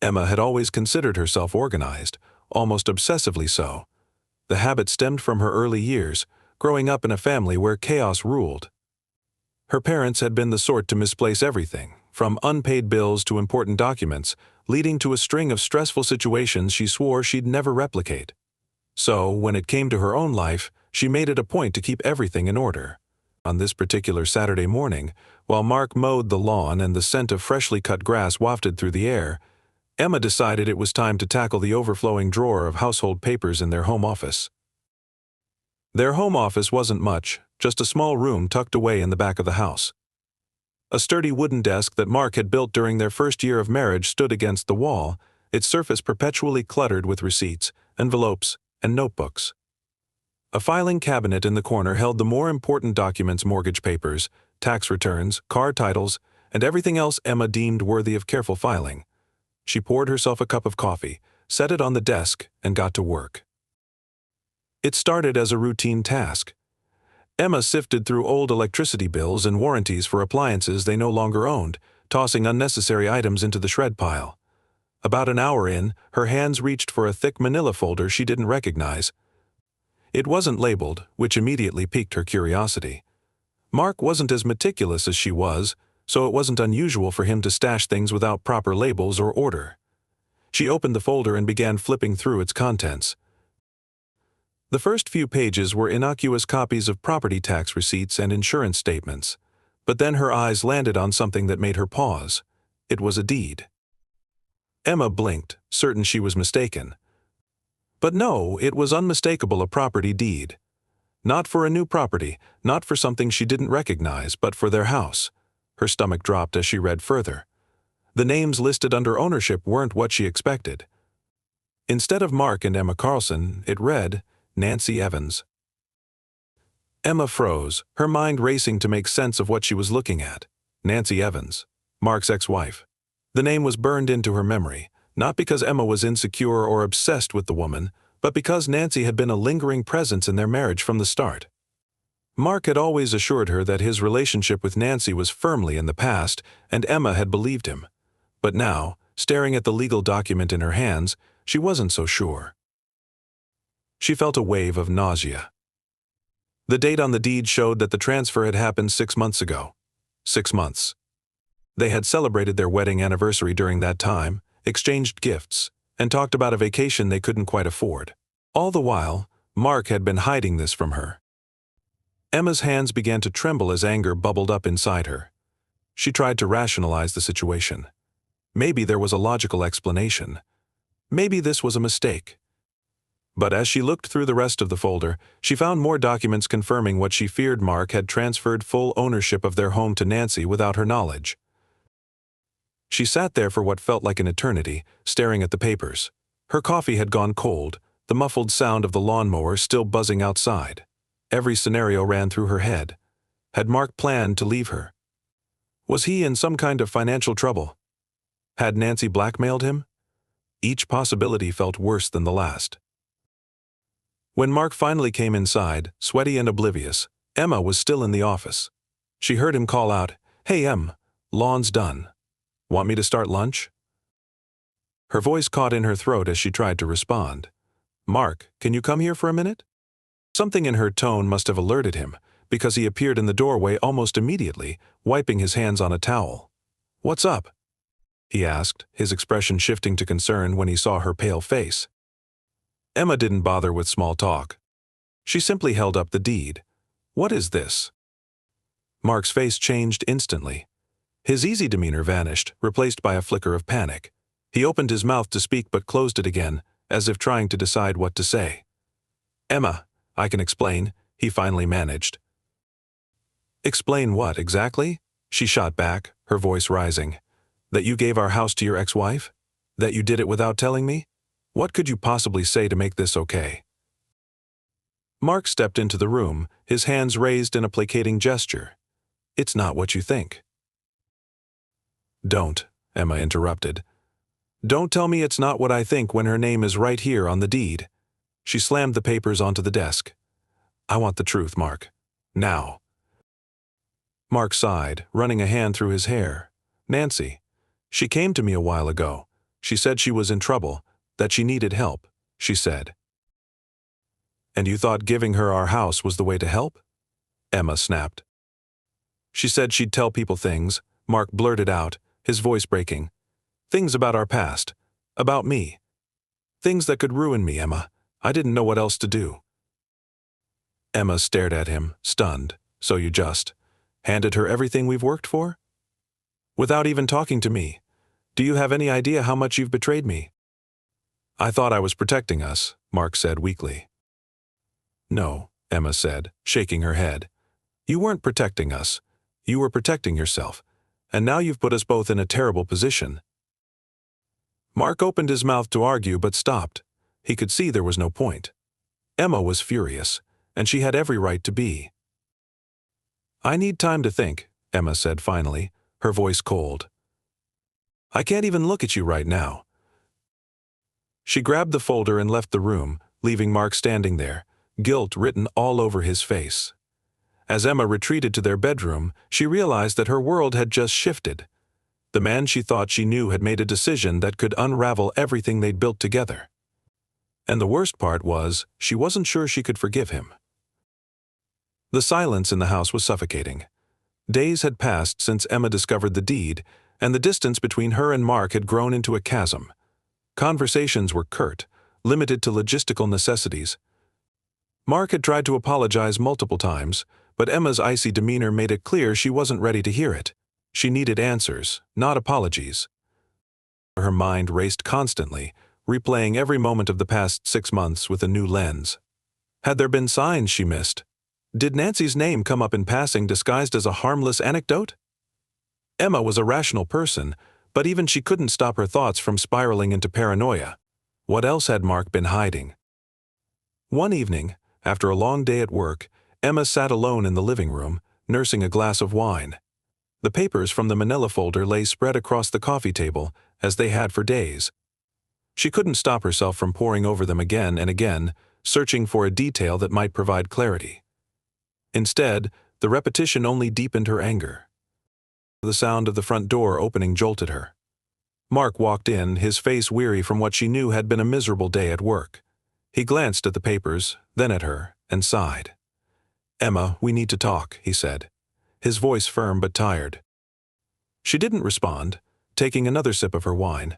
Emma had always considered herself organized, almost obsessively so. The habit stemmed from her early years, growing up in a family where chaos ruled. Her parents had been the sort to misplace everything, from unpaid bills to important documents, leading to a string of stressful situations she swore she'd never replicate. So, when it came to her own life, she made it a point to keep everything in order. On this particular Saturday morning, while Mark mowed the lawn and the scent of freshly cut grass wafted through the air, Emma decided it was time to tackle the overflowing drawer of household papers in their home office. Their home office wasn't much, just a small room tucked away in the back of the house. A sturdy wooden desk that Mark had built during their first year of marriage stood against the wall, its surface perpetually cluttered with receipts, envelopes, and notebooks. A filing cabinet in the corner held the more important documents: mortgage papers, tax returns, car titles, and everything else Emma deemed worthy of careful filing. She poured herself a cup of coffee, set it on the desk, and got to work. It started as a routine task. Emma sifted through old electricity bills and warranties for appliances they no longer owned, tossing unnecessary items into the shred pile. About an hour in, her hands reached for a thick manila folder she didn't recognize. It wasn't labeled, which immediately piqued her curiosity. Mark wasn't as meticulous as she was, so it wasn't unusual for him to stash things without proper labels or order. She opened the folder and began flipping through its contents. The first few pages were innocuous copies of property tax receipts and insurance statements, but then her eyes landed on something that made her pause. It was a deed. Emma blinked, certain she was mistaken. But no, it was unmistakable, a property deed. Not for a new property, not for something she didn't recognize, but for their house. Her stomach dropped as she read further. The names listed under ownership weren't what she expected. Instead of Mark and Emma Carlson, it read, Nancy Evans. Emma froze, her mind racing to make sense of what she was looking at. Nancy Evans, Mark's ex-wife. The name was burned into her memory, not because Emma was insecure or obsessed with the woman, but because Nancy had been a lingering presence in their marriage from the start. Mark had always assured her that his relationship with Nancy was firmly in the past, and Emma had believed him. But now, staring at the legal document in her hands, she wasn't so sure. She felt a wave of nausea. The date on the deed showed that the transfer had happened 6 months ago. 6 months. They had celebrated their wedding anniversary during that time, exchanged gifts, and talked about a vacation they couldn't quite afford. All the while, Mark had been hiding this from her. Emma's hands began to tremble as anger bubbled up inside her. She tried to rationalize the situation. Maybe there was a logical explanation. Maybe this was a mistake. But as she looked through the rest of the folder, she found more documents confirming what she feared: Mark had transferred full ownership of their home to Nancy without her knowledge. She sat there for what felt like an eternity, staring at the papers. Her coffee had gone cold, the muffled sound of the lawnmower still buzzing outside. Every scenario ran through her head. Had Mark planned to leave her? Was he in some kind of financial trouble? Had Nancy blackmailed him? Each possibility felt worse than the last. When Mark finally came inside, sweaty and oblivious, Emma was still in the office. She heard him call out, "Hey, Em, lawn's done. Want me to start lunch?" Her voice caught in her throat as she tried to respond. "Mark, can you come here for a minute?" Something in her tone must have alerted him, because he appeared in the doorway almost immediately, wiping his hands on a towel. "What's up?" he asked, his expression shifting to concern when he saw her pale face. Emma didn't bother with small talk. She simply held up the deed. "What is this?" Mark's face changed instantly. His easy demeanor vanished, replaced by a flicker of panic. He opened his mouth to speak but closed it again, as if trying to decide what to say. "Emma, I can explain," he finally managed. "Explain what, exactly?" she shot back, her voice rising. "That you gave our house to your ex-wife? That you did it without telling me? What could you possibly say to make this okay?" Mark stepped into the room, his hands raised in a placating gesture. "It's not what you think." "Don't," Emma interrupted. "Don't tell me it's not what I think when her name is right here on the deed." She slammed the papers onto the desk. "I want the truth, Mark. Now." Mark sighed, running a hand through his hair. "Nancy. She came to me a while ago. She said she was in trouble, that she needed help, she said. And you thought giving her our house was the way to help? Emma snapped. She said she'd tell people things, Mark blurted out, his voice breaking. Things about our past. About me. Things that could ruin me, Emma. I didn't know what else to do. Emma stared at him, stunned. So you just handed her everything we've worked for? Without even talking to me. Do you have any idea how much you've betrayed me? I thought I was protecting us, Mark said weakly. No, Emma said, shaking her head. You weren't protecting us. You were protecting yourself. And now you've put us both in a terrible position. Mark opened his mouth to argue but stopped. He could see there was no point. Emma was furious, and she had every right to be. I need time to think, Emma said finally, her voice cold. I can't even look at you right now. She grabbed the folder and left the room, leaving Mark standing there, guilt written all over his face. As Emma retreated to their bedroom, she realized that her world had just shifted. The man she thought she knew had made a decision that could unravel everything they'd built together. And the worst part was, she wasn't sure she could forgive him. The silence in the house was suffocating. Days had passed since Emma discovered the deed, and the distance between her and Mark had grown into a chasm. Conversations were curt, limited to logistical necessities. Mark had tried to apologize multiple times, but Emma's icy demeanor made it clear she wasn't ready to hear it. She needed answers, not apologies. Her mind raced constantly, replaying every moment of the past 6 months with a new lens. Had there been signs she missed? Did Nancy's name come up in passing disguised as a harmless anecdote? Emma was a rational person, but even she couldn't stop her thoughts from spiraling into paranoia. What else had Mark been hiding? One evening, after a long day at work, Emma sat alone in the living room, nursing a glass of wine. The papers from the manila folder lay spread across the coffee table, as they had for days. She couldn't stop herself from poring over them again and again, searching for a detail that might provide clarity. Instead, the repetition only deepened her anger. The sound of the front door opening jolted her. Mark walked in, his face weary from what she knew had been a miserable day at work. He glanced at the papers, then at her, and sighed. Emma, we need to talk, he said, his voice firm but tired. She didn't respond, taking another sip of her wine.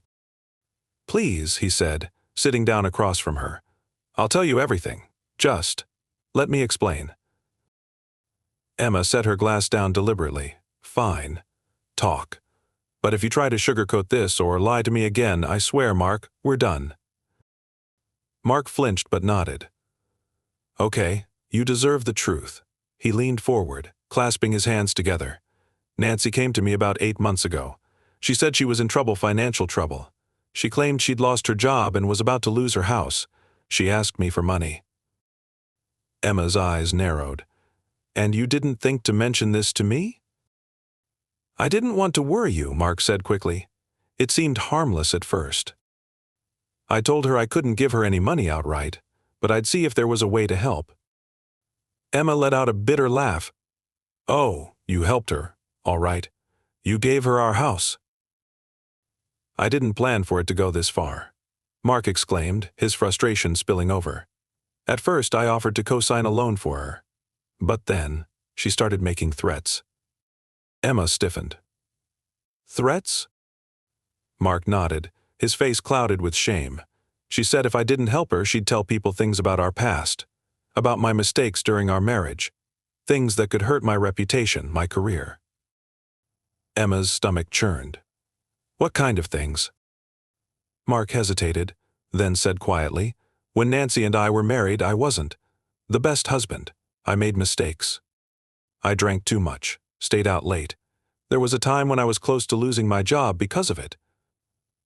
Please, he said, sitting down across from her. I'll tell you everything. Just let me explain. Emma set her glass down deliberately. Fine. Talk. But if you try to sugarcoat this or lie to me again, I swear, Mark, we're done. Mark flinched but nodded. Okay, you deserve the truth. He leaned forward, clasping his hands together. Nancy came to me about 8 months ago. She said she was in financial trouble. She claimed she'd lost her job and was about to lose her house. She asked me for money. Emma's eyes narrowed. And you didn't think to mention this to me? I didn't want to worry you, Mark said quickly. It seemed harmless at first. I told her I couldn't give her any money outright, but I'd see if there was a way to help. Emma let out a bitter laugh. Oh, you helped her, all right. You gave her our house. I didn't plan for it to go this far, Mark exclaimed, his frustration spilling over. At first, I offered to co-sign a loan for her. But then, she started making threats. Emma stiffened. Threats? Mark nodded, his face clouded with shame. She said if I didn't help her, she'd tell people things about our past, about my mistakes during our marriage, things that could hurt my reputation, my career. Emma's stomach churned. What kind of things? Mark hesitated, then said quietly, when Nancy and I were married, I wasn't the best husband. I made mistakes. I drank too much, stayed out late. There was a time when I was close to losing my job because of it.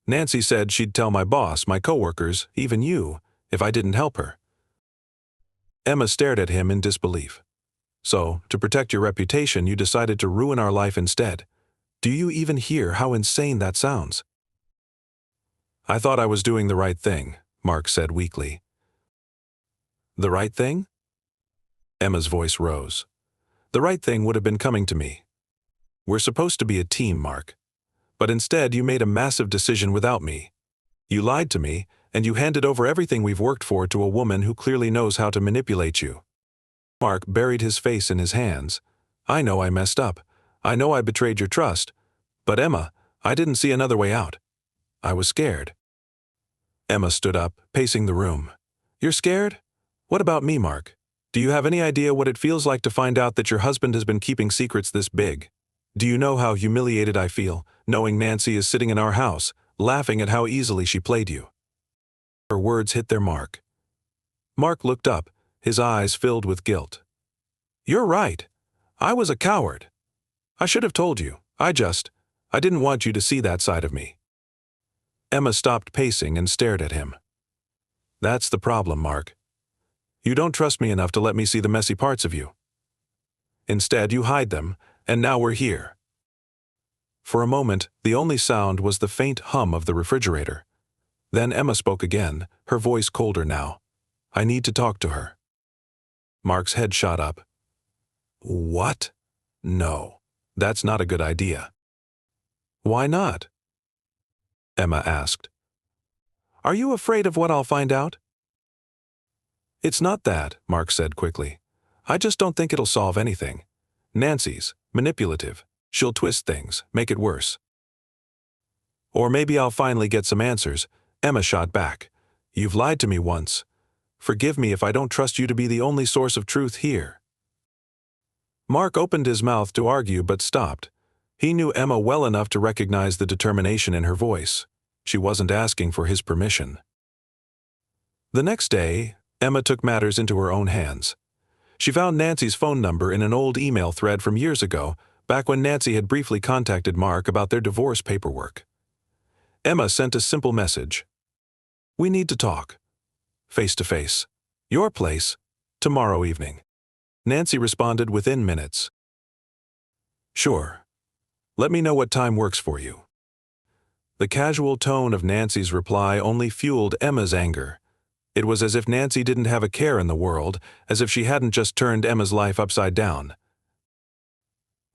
Nancy said she'd tell my boss, my coworkers, even you, if I didn't help her. Emma stared at him in disbelief. So, to protect your reputation, you decided to ruin our life instead. Do you even hear how insane that sounds? I thought I was doing the right thing, Mark said weakly. The right thing? Emma's voice rose. The right thing would have been coming to me. We're supposed to be a team, Mark. But instead you made a massive decision without me. You lied to me, and you handed over everything we've worked for to a woman who clearly knows how to manipulate you." Mark buried his face in his hands. "I know I messed up. I know I betrayed your trust. But Emma, I didn't see another way out. I was scared." Emma stood up, pacing the room. "You're scared? What about me, Mark? Do you have any idea what it feels like to find out that your husband has been keeping secrets this big? Do you know how humiliated I feel, knowing Nancy is sitting in our house, laughing at how easily she played you?" Her words hit their mark. Mark looked up, his eyes filled with guilt. "You're right. I was a coward. I should have told you. I didn't want you to see that side of me." Emma stopped pacing and stared at him. "That's the problem, Mark. You don't trust me enough to let me see the messy parts of you. Instead, you hide them, and now we're here." For a moment, the only sound was the faint hum of the refrigerator. Then Emma spoke again, her voice colder now. "I need to talk to her." Mark's head shot up. "What? No, that's not a good idea." "Why not?" Emma asked. "Are you afraid of what I'll find out?" "It's not that," Mark said quickly. "I just don't think it'll solve anything. Nancy's manipulative. She'll twist things, make it worse." "Or maybe I'll finally get some answers," Emma shot back. "You've lied to me once. Forgive me if I don't trust you to be the only source of truth here." Mark opened his mouth to argue but stopped. He knew Emma well enough to recognize the determination in her voice. She wasn't asking for his permission. The next day, Emma took matters into her own hands. She found Nancy's phone number in an old email thread from years ago, back when Nancy had briefly contacted Mark about their divorce paperwork. Emma sent a simple message. "We need to talk. Face to face. Your place. Tomorrow evening." Nancy responded within minutes. "Sure. Let me know what time works for you." The casual tone of Nancy's reply only fueled Emma's anger. It was as if Nancy didn't have a care in the world, as if she hadn't just turned Emma's life upside down.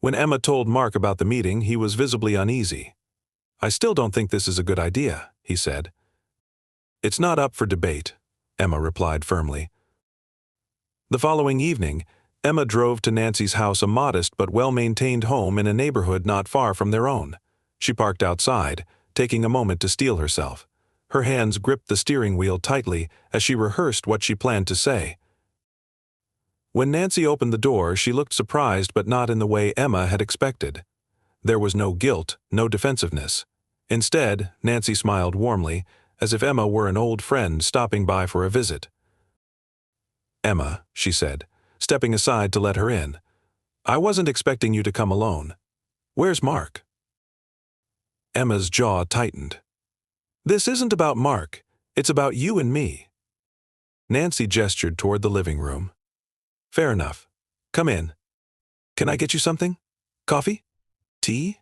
When Emma told Mark about the meeting, he was visibly uneasy. "I still don't think this is a good idea," he said. "It's not up for debate," Emma replied firmly. The following evening, Emma drove to Nancy's house, a modest but well-maintained home in a neighborhood not far from their own. She parked outside, taking a moment to steel herself. Her hands gripped the steering wheel tightly as she rehearsed what she planned to say. When Nancy opened the door, she looked surprised, but not in the way Emma had expected. There was no guilt, no defensiveness. Instead, Nancy smiled warmly, as if Emma were an old friend stopping by for a visit. "Emma," she said, stepping aside to let her in, "I wasn't expecting you to come alone. Where's Mark?" Emma's jaw tightened. "This isn't about Mark. It's about you and me." Nancy gestured toward the living room. "Fair enough. Come in. Can I get you something? Coffee? Tea?"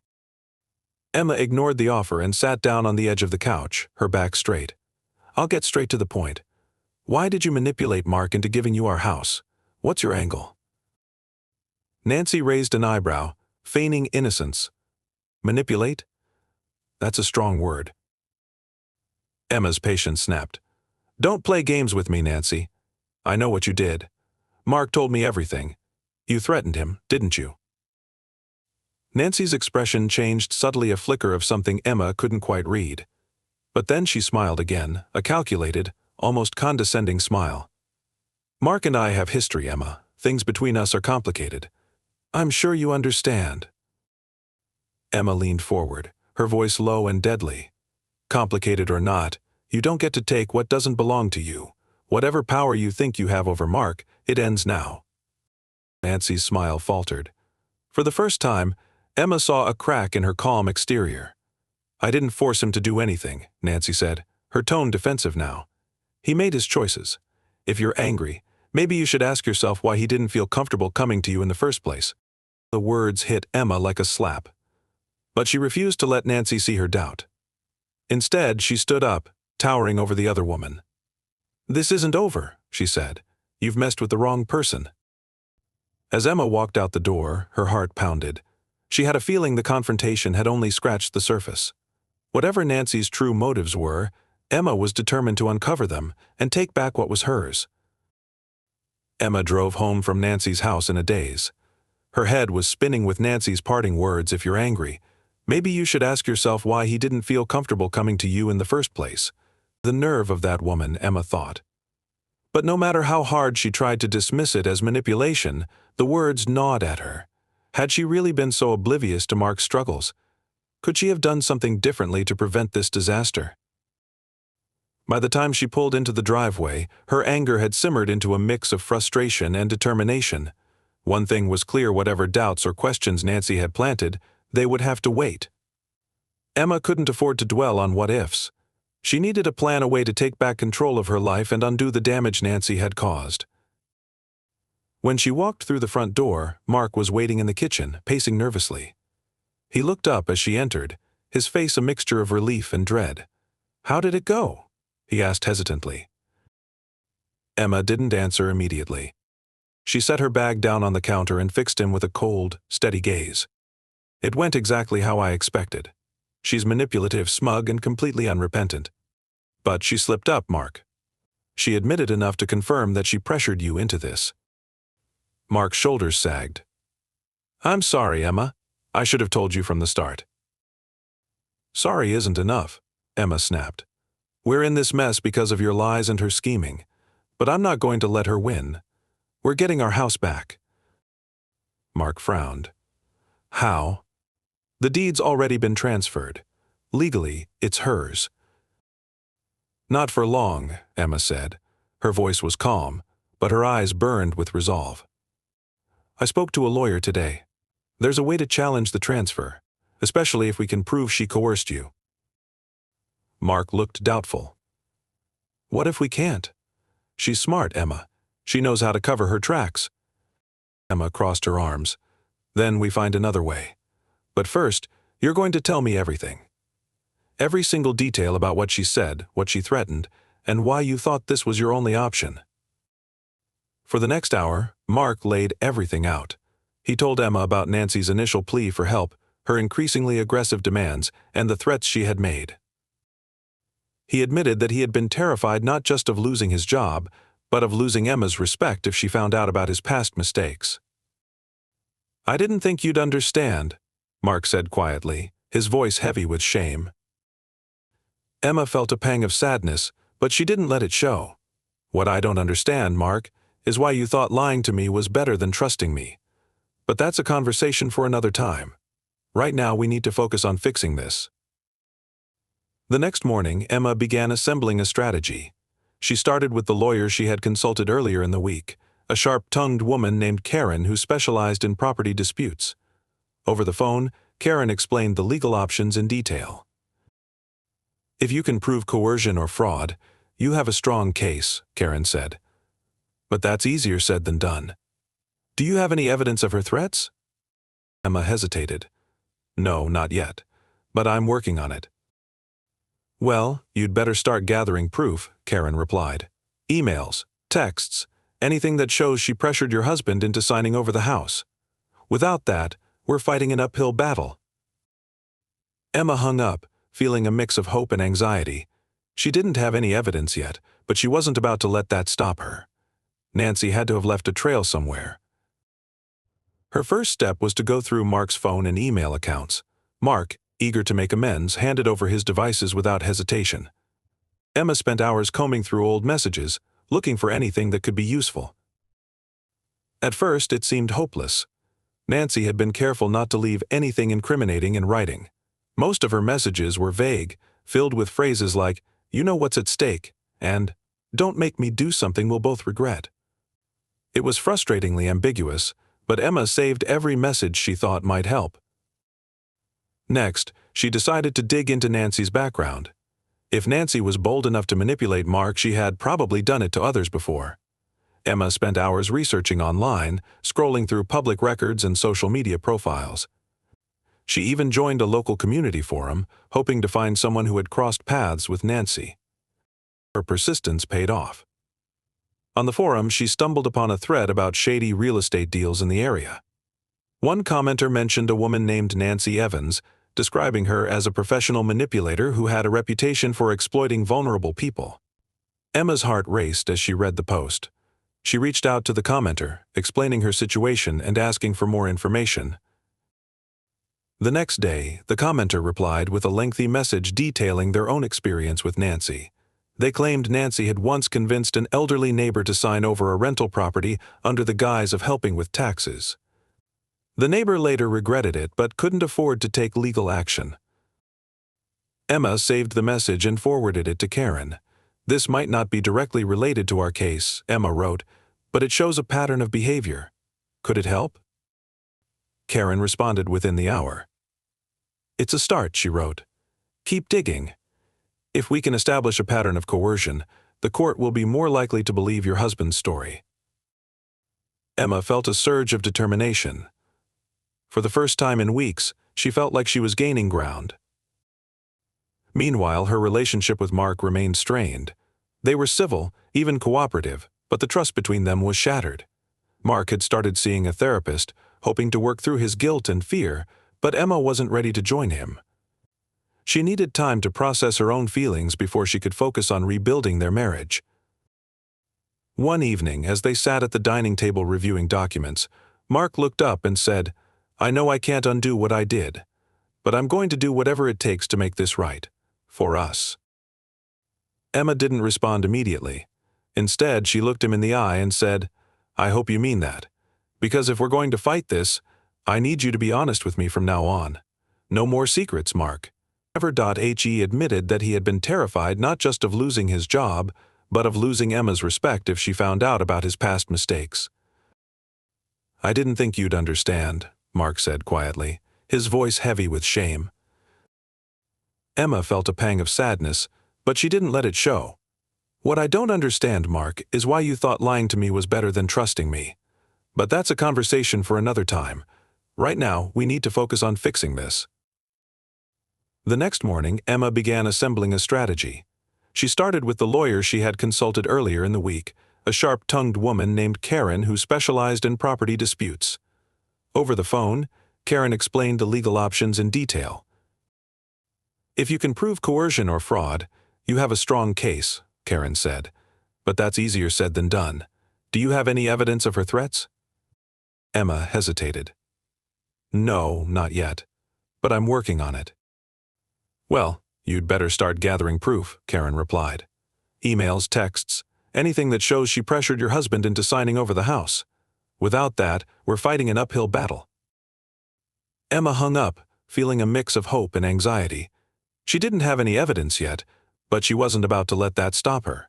Emma ignored the offer and sat down on the edge of the couch, her back straight. "I'll get straight to the point. Why did you manipulate Mark into giving you our house? What's your angle?" Nancy raised an eyebrow, feigning innocence. "Manipulate? That's a strong word." Emma's patience snapped. "Don't play games with me, Nancy. I know what you did. Mark told me everything. You threatened him, didn't you?" Nancy's expression changed subtly, a flicker of something Emma couldn't quite read. But then she smiled again, a calculated, almost condescending smile. "Mark and I have history, Emma. Things between us are complicated. I'm sure you understand." Emma leaned forward, her voice low and deadly. "Complicated or not, you don't get to take what doesn't belong to you. Whatever power you think you have over Mark, it ends now." Nancy's smile faltered. For the first time, Emma saw a crack in her calm exterior. "I didn't force him to do anything," Nancy said, her tone defensive now. "He made his choices. If you're angry, maybe you should ask yourself why he didn't feel comfortable coming to you in the first place." The words hit Emma like a slap. But she refused to let Nancy see her doubt. Instead, she stood up, towering over the other woman. "This isn't over," she said. "You've messed with the wrong person." As Emma walked out the door, her heart pounded. She had a feeling the confrontation had only scratched the surface. Whatever Nancy's true motives were, Emma was determined to uncover them and take back what was hers. Emma drove home from Nancy's house in a daze. Her head was spinning with Nancy's parting words, "If you're angry, maybe you should ask yourself why he didn't feel comfortable coming to you in the first place." The nerve of that woman, Emma thought. But no matter how hard she tried to dismiss it as manipulation, the words gnawed at her. Had she really been so oblivious to Mark's struggles? Could she have done something differently to prevent this disaster? By the time she pulled into the driveway, her anger had simmered into a mix of frustration and determination. One thing was clear: whatever doubts or questions Nancy had planted, they would have to wait. Emma couldn't afford to dwell on what-ifs. She needed to plan a way to take back control of her life and undo the damage Nancy had caused. When she walked through the front door, Mark was waiting in the kitchen, pacing nervously. He looked up as she entered, his face a mixture of relief and dread. "How did it go?" he asked hesitantly. Emma didn't answer immediately. She set her bag down on the counter and fixed him with a cold, steady gaze. "It went exactly how I expected. She's manipulative, smug, and completely unrepentant. But she slipped up, Mark. She admitted enough to confirm that she pressured you into this." Mark's shoulders sagged. "I'm sorry, Emma. I should have told you from the start." "Sorry isn't enough," Emma snapped. "We're in this mess because of your lies and her scheming. But I'm not going to let her win. We're getting our house back." Mark frowned. "How?" "The deed's already been transferred. Legally, it's hers." "Not for long," Emma said. Her voice was calm, but her eyes burned with resolve. "I spoke to a lawyer today. There's a way to challenge the transfer, especially if we can prove she coerced you." Mark looked doubtful. "What if we can't? She's smart, Emma. She knows how to cover her tracks." Emma crossed her arms. "Then we find another way. But first, you're going to tell me everything. Every single detail about what she said, what she threatened, and why you thought this was your only option." For the next hour, Mark laid everything out. He told Emma about Nancy's initial plea for help, her increasingly aggressive demands, and the threats she had made. He admitted that he had been terrified not just of losing his job, but of losing Emma's respect if she found out about his past mistakes. "I didn't think you'd understand," Mark said quietly, his voice heavy with shame. Emma felt a pang of sadness, but she didn't let it show. "What I don't understand, Mark, is why you thought lying to me was better than trusting me. But that's a conversation for another time. Right now we need to focus on fixing this." The next morning, Emma began assembling a strategy. She started with the lawyer she had consulted earlier in the week, a sharp-tongued woman named Karen who specialized in property disputes. Over the phone, Karen explained the legal options in detail. "If you can prove coercion or fraud, you have a strong case," Karen said. "But that's easier said than done. Do you have any evidence of her threats?" Emma hesitated. "No, not yet. But I'm working on it." "Well, you'd better start gathering proof," Karen replied. "Emails, texts, anything that shows she pressured your husband into signing over the house. Without that, we're fighting an uphill battle." Emma hung up, feeling a mix of hope and anxiety. She didn't have any evidence yet, but she wasn't about to let that stop her. Nancy had to have left a trail somewhere. Her first step was to go through Mark's phone and email accounts. Mark, eager to make amends, handed over his devices without hesitation. Emma spent hours combing through old messages, looking for anything that could be useful. At first, it seemed hopeless. Nancy had been careful not to leave anything incriminating in writing. Most of her messages were vague, filled with phrases like, "You know what's at stake," and "Don't make me do something we'll both regret." It was frustratingly ambiguous, but Emma saved every message she thought might help. Next, she decided to dig into Nancy's background. If Nancy was bold enough to manipulate Mark, she had probably done it to others before. Emma spent hours researching online, scrolling through public records and social media profiles. She even joined a local community forum, hoping to find someone who had crossed paths with Nancy. Her persistence paid off. On the forum, she stumbled upon a thread about shady real estate deals in the area. One commenter mentioned a woman named Nancy Evans, describing her as a professional manipulator who had a reputation for exploiting vulnerable people. Emma's heart raced as she read the post. She reached out to the commenter, explaining her situation and asking for more information. The next day, the commenter replied with a lengthy message detailing their own experience with Nancy. They claimed Nancy had once convinced an elderly neighbor to sign over a rental property under the guise of helping with taxes. The neighbor later regretted it but couldn't afford to take legal action. Emma saved the message and forwarded it to Karen. "This might not be directly related to our case," Emma wrote, "but it shows a pattern of behavior. Could it help?" Karen responded within the hour. "It's a start," she wrote. "Keep digging. If we can establish a pattern of coercion, the court will be more likely to believe your husband's story." Emma felt a surge of determination. For the first time in weeks, she felt like she was gaining ground. Meanwhile, her relationship with Mark remained strained. They were civil, even cooperative, but the trust between them was shattered. Mark had started seeing a therapist, hoping to work through his guilt and fear, but Emma wasn't ready to join him. She needed time to process her own feelings before she could focus on rebuilding their marriage. One evening, as they sat at the dining table reviewing documents, Mark looked up and said, "I know I can't undo what I did, but I'm going to do whatever it takes to make this right. For us." Emma didn't respond immediately. Instead, she looked him in the eye and said, "I hope you mean that. Because if we're going to fight this, I need you to be honest with me from now on. No more secrets, Mark." He admitted that he had been terrified not just of losing his job, but of losing Emma's respect if she found out about his past mistakes. "I didn't think you'd understand," Mark said quietly, his voice heavy with shame. Emma felt a pang of sadness, but she didn't let it show. "What I don't understand, Mark, is why you thought lying to me was better than trusting me. But that's a conversation for another time. Right now, we need to focus on fixing this." The next morning, Emma began assembling a strategy. She started with the lawyer she had consulted earlier in the week, a sharp-tongued woman named Karen who specialized in property disputes. Over the phone, Karen explained the legal options in detail. "If you can prove coercion or fraud, you have a strong case," Karen said. "But that's easier said than done. Do you have any evidence of her threats?" Emma hesitated. "No, not yet. But I'm working on it." "Well, you'd better start gathering proof," Karen replied. "Emails, texts, anything that shows she pressured your husband into signing over the house. Without that, we're fighting an uphill battle." Emma hung up, feeling a mix of hope and anxiety. She didn't have any evidence yet, but she wasn't about to let that stop her.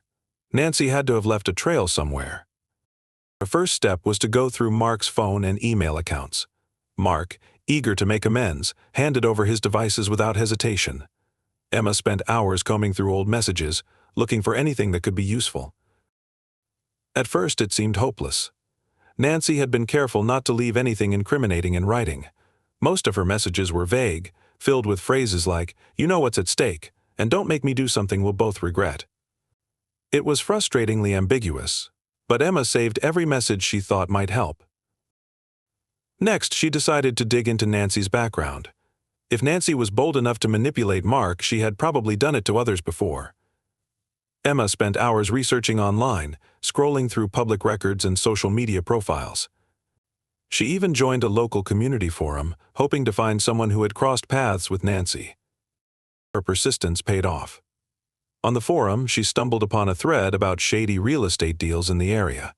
Nancy had to have left a trail somewhere. Her first step was to go through Mark's phone and email accounts. Mark, eager to make amends, handed over his devices without hesitation. Emma spent hours combing through old messages, looking for anything that could be useful. At first, it seemed hopeless. Nancy had been careful not to leave anything incriminating in writing. Most of her messages were vague, filled with phrases like, "You know what's at stake, and don't make me do something we'll both regret." It was frustratingly ambiguous, but Emma saved every message she thought might help. Next, she decided to dig into Nancy's background. If Nancy was bold enough to manipulate Mark, she had probably done it to others before. Emma spent hours researching online, scrolling through public records and social media profiles. She even joined a local community forum, hoping to find someone who had crossed paths with Nancy. Her persistence paid off. On the forum, she stumbled upon a thread about shady real estate deals in the area.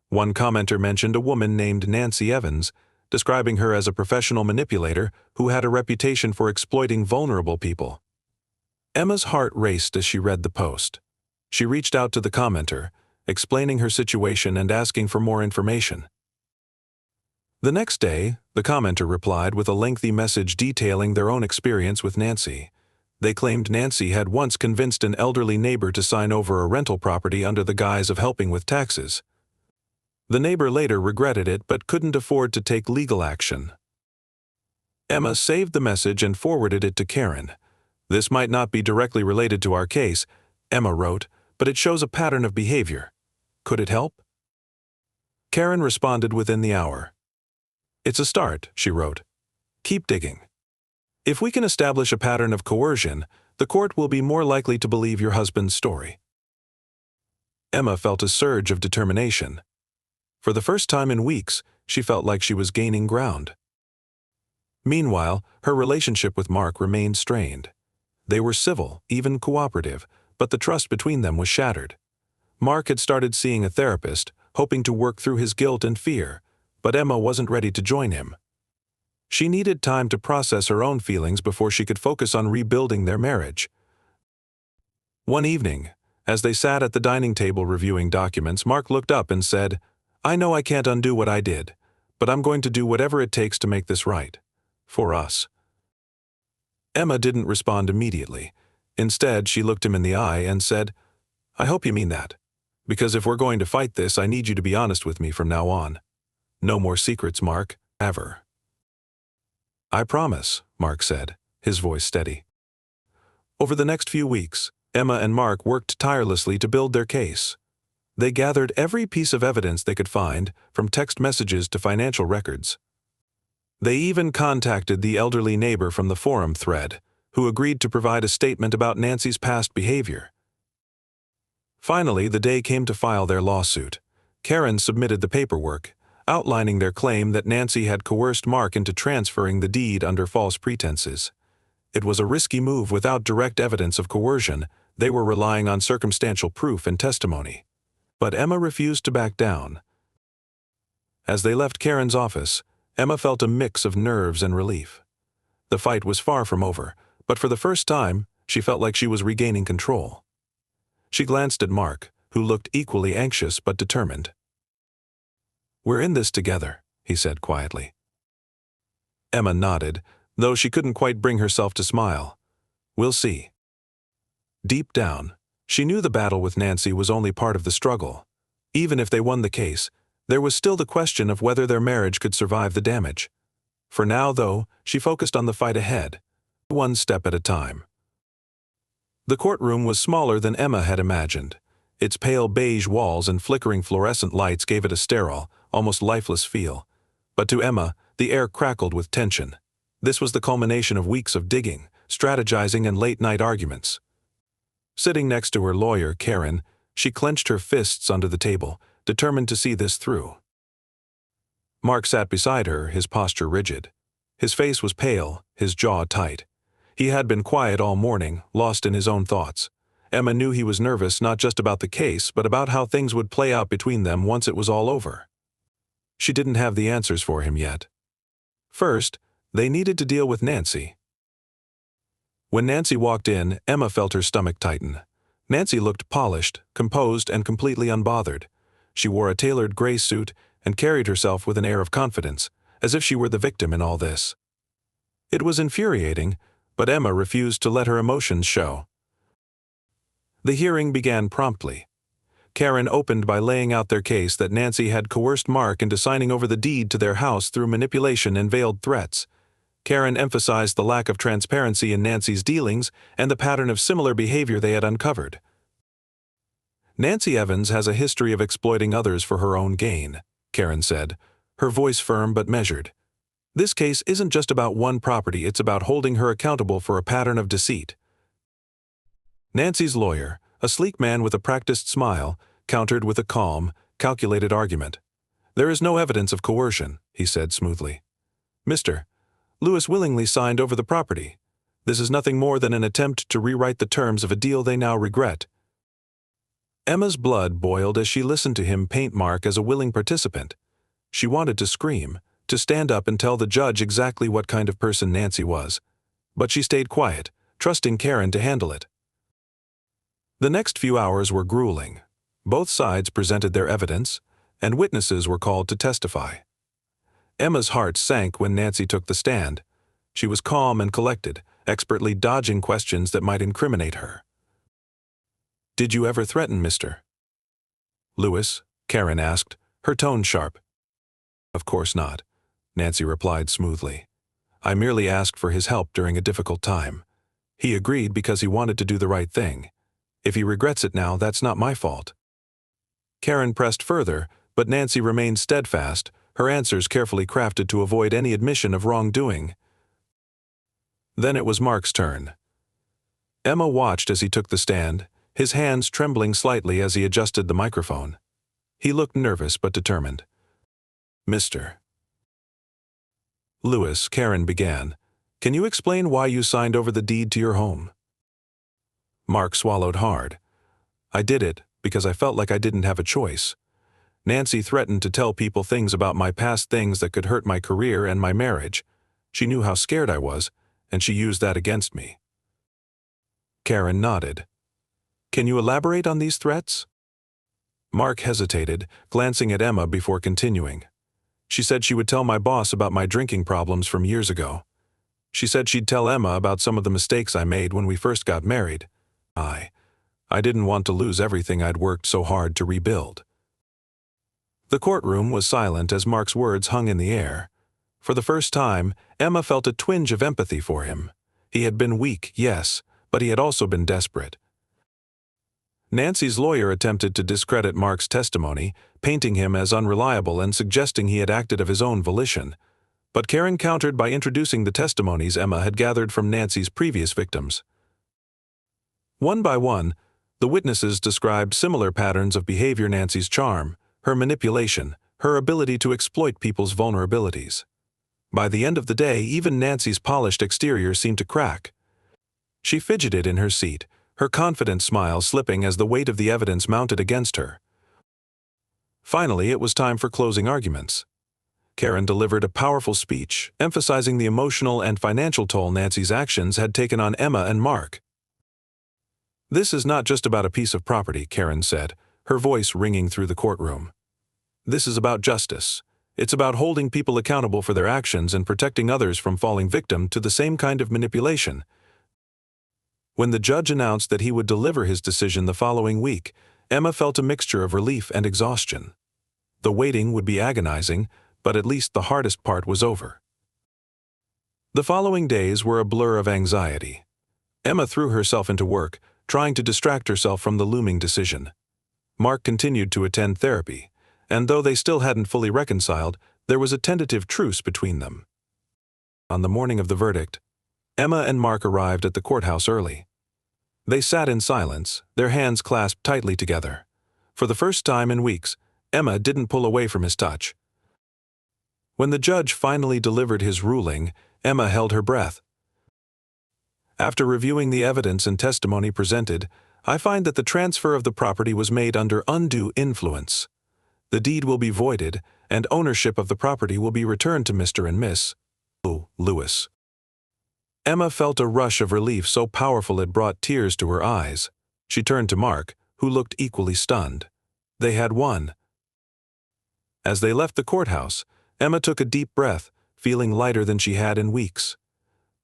One commenter mentioned a woman named Nancy Evans, describing her as a professional manipulator who had a reputation for exploiting vulnerable people. Emma's heart raced as she read the post. She reached out to the commenter, explaining her situation and asking for more information. The next day, the commenter replied with a lengthy message detailing their own experience with Nancy. They claimed Nancy had once convinced an elderly neighbor to sign over a rental property under the guise of helping with taxes. The neighbor later regretted it but couldn't afford to take legal action. Emma saved the message and forwarded it to Karen. "This might not be directly related to our case," Emma wrote, "but it shows a pattern of behavior. Could it help?" Karen responded within the hour. "It's a start," she wrote. "Keep digging." If we can establish a pattern of coercion, the court will be more likely to believe your husband's story. Emma felt a surge of determination. For the first time in weeks, she felt like she was gaining ground. Meanwhile, her relationship with Mark remained strained. They were civil, even cooperative, but the trust between them was shattered. Mark had started seeing a therapist, hoping to work through his guilt and fear, but Emma wasn't ready to join him. She needed time to process her own feelings before she could focus on rebuilding their marriage. One evening, as they sat at the dining table reviewing documents, Mark looked up and said, "I know I can't undo what I did, but I'm going to do whatever it takes to make this right. For us." Emma didn't respond immediately. Instead, she looked him in the eye and said, "I hope you mean that. Because if we're going to fight this, I need you to be honest with me from now on. No more secrets, Mark, ever." "I promise," Mark said, his voice steady. Over the next few weeks, Emma and Mark worked tirelessly to build their case. They gathered every piece of evidence they could find, from text messages to financial records. They even contacted the elderly neighbor from the forum thread, who agreed to provide a statement about Nancy's past behavior. Finally, the day came to file their lawsuit. Karen submitted the paperwork, outlining their claim that Nancy had coerced Mark into transferring the deed under false pretenses. It was a risky move without direct evidence of coercion. They were relying on circumstantial proof and testimony. But Emma refused to back down. As they left Karen's office, Emma felt a mix of nerves and relief. The fight was far from over, but for the first time, she felt like she was regaining control. She glanced at Mark, who looked equally anxious but determined. "We're in this together," he said quietly. Emma nodded, though she couldn't quite bring herself to smile. "We'll see." Deep down, she knew the battle with Nancy was only part of the struggle. Even if they won the case, there was still the question of whether their marriage could survive the damage. For now, though, she focused on the fight ahead, one step at a time. The courtroom was smaller than Emma had imagined. Its pale beige walls and flickering fluorescent lights gave it a sterile, almost lifeless feel. But to Emma, the air crackled with tension. This was the culmination of weeks of digging, strategizing, and late-night arguments. Sitting next to her lawyer, Karen, she clenched her fists under the table, determined to see this through. Mark sat beside her, his posture rigid. His face was pale, his jaw tight. He had been quiet all morning, lost in his own thoughts. Emma knew he was nervous not just about the case, but about how things would play out between them once it was all over. She didn't have the answers for him yet. First, they needed to deal with Nancy. When Nancy walked in, Emma felt her stomach tighten. Nancy looked polished, composed, and completely unbothered. She wore a tailored gray suit and carried herself with an air of confidence, as if she were the victim in all this. It was infuriating, but Emma refused to let her emotions show. The hearing began promptly. Karen opened by laying out their case that Nancy had coerced Mark into signing over the deed to their house through manipulation and veiled threats. Karen emphasized the lack of transparency in Nancy's dealings and the pattern of similar behavior they had uncovered. "Nancy Evans has a history of exploiting others for her own gain," Karen said, her voice firm but measured. "This case isn't just about one property, it's about holding her accountable for a pattern of deceit." Nancy's lawyer, a sleek man with a practiced smile, countered with a calm, calculated argument. "There is no evidence of coercion," he said smoothly. "Mr. Lewis willingly signed over the property. This is nothing more than an attempt to rewrite the terms of a deal they now regret." Emma's blood boiled as she listened to him paint Mark as a willing participant. She wanted to scream, to stand up and tell the judge exactly what kind of person Nancy was. But she stayed quiet, trusting Karen to handle it. The next few hours were grueling. Both sides presented their evidence, and witnesses were called to testify. Emma's heart sank when Nancy took the stand. She was calm and collected, expertly dodging questions that might incriminate her. "Did you ever threaten Mr. Lewis?" Karen asked, her tone sharp. "Of course not," Nancy replied smoothly. "I merely asked for his help during a difficult time. He agreed because he wanted to do the right thing. If he regrets it now, that's not my fault." Karen pressed further, but Nancy remained steadfast, her answers carefully crafted to avoid any admission of wrongdoing. Then it was Mark's turn. Emma watched as he took the stand, his hands trembling slightly as he adjusted the microphone. He looked nervous but determined. "Mr. Lewis," Karen began, "can you explain why you signed over the deed to your home?" Mark swallowed hard. "I did it because I felt like I didn't have a choice. Nancy threatened to tell people things about my past, things that could hurt my career and my marriage. She knew how scared I was, and she used that against me." Karen nodded. "Can you elaborate on these threats?" Mark hesitated, glancing at Emma before continuing. "She said she would tell my boss about my drinking problems from years ago. She said she'd tell Emma about some of the mistakes I made when we first got married. I didn't want to lose everything I'd worked so hard to rebuild." The courtroom was silent as Mark's words hung in the air. For the first time, Emma felt a twinge of empathy for him. He had been weak, yes, but he had also been desperate. Nancy's lawyer attempted to discredit Mark's testimony, painting him as unreliable and suggesting he had acted of his own volition. But Karen countered by introducing the testimonies Emma had gathered from Nancy's previous victims. One by one, the witnesses described similar patterns of behavior: Nancy's charm, her manipulation, her ability to exploit people's vulnerabilities. By the end of the day, even Nancy's polished exterior seemed to crack. She fidgeted in her seat, her confident smile slipping as the weight of the evidence mounted against her. Finally, it was time for closing arguments. Karen delivered a powerful speech, emphasizing the emotional and financial toll Nancy's actions had taken on Emma and Mark. "This is not just about a piece of property," Karen said, her voice ringing through the courtroom. "This is about justice. It's about holding people accountable for their actions and protecting others from falling victim to the same kind of manipulation." When the judge announced that he would deliver his decision the following week, Emma felt a mixture of relief and exhaustion. The waiting would be agonizing, but at least the hardest part was over. The following days were a blur of anxiety. Emma threw herself into work, trying to distract herself from the looming decision. Mark continued to attend therapy, and though they still hadn't fully reconciled, there was a tentative truce between them. On the morning of the verdict, Emma and Mark arrived at the courthouse early. They sat in silence, their hands clasped tightly together. For the first time in weeks, Emma didn't pull away from his touch. When the judge finally delivered his ruling, Emma held her breath. "After reviewing the evidence and testimony presented, I find that the transfer of the property was made under undue influence. The deed will be voided, and ownership of the property will be returned to Mr. and Miss Lewis." Emma felt a rush of relief so powerful it brought tears to her eyes. She turned to Mark, who looked equally stunned. They had won. As they left the courthouse, Emma took a deep breath, feeling lighter than she had in weeks.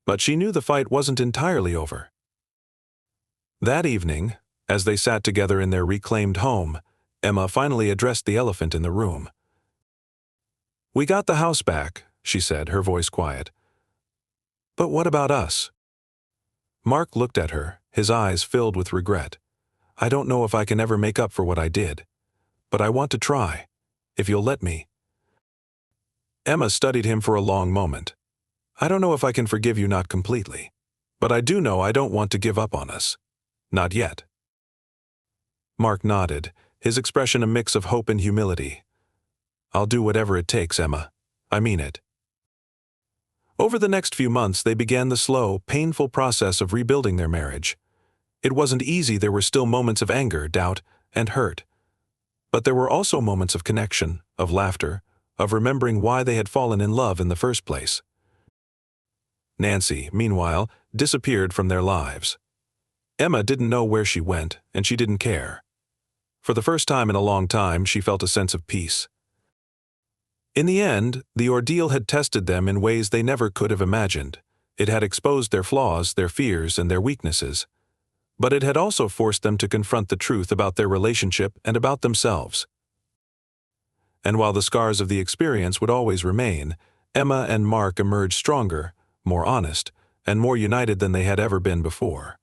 But she knew the fight wasn't entirely over. That evening, as they sat together in their reclaimed home, Emma finally addressed the elephant in the room. "We got the house back," she said, her voice quiet. "But what about us?" Mark looked at her, his eyes filled with regret. "I don't know if I can ever make up for what I did, but I want to try, if you'll let me." Emma studied him for a long moment. "I don't know if I can forgive you, not completely, but I do know I don't want to give up on us. Not yet." Mark nodded, his expression a mix of hope and humility. "I'll do whatever it takes, Emma. I mean it." Over the next few months, they began the slow, painful process of rebuilding their marriage. It wasn't easy. There were still moments of anger, doubt, and hurt. But there were also moments of connection, of laughter, of remembering why they had fallen in love in the first place. Nancy, meanwhile, disappeared from their lives. Emma didn't know where she went, and she didn't care. For the first time in a long time, she felt a sense of peace. In the end, the ordeal had tested them in ways they never could have imagined. It had exposed their flaws, their fears, and their weaknesses. But it had also forced them to confront the truth about their relationship and about themselves. And while the scars of the experience would always remain, Emma and Mark emerged stronger, more honest, and more united than they had ever been before.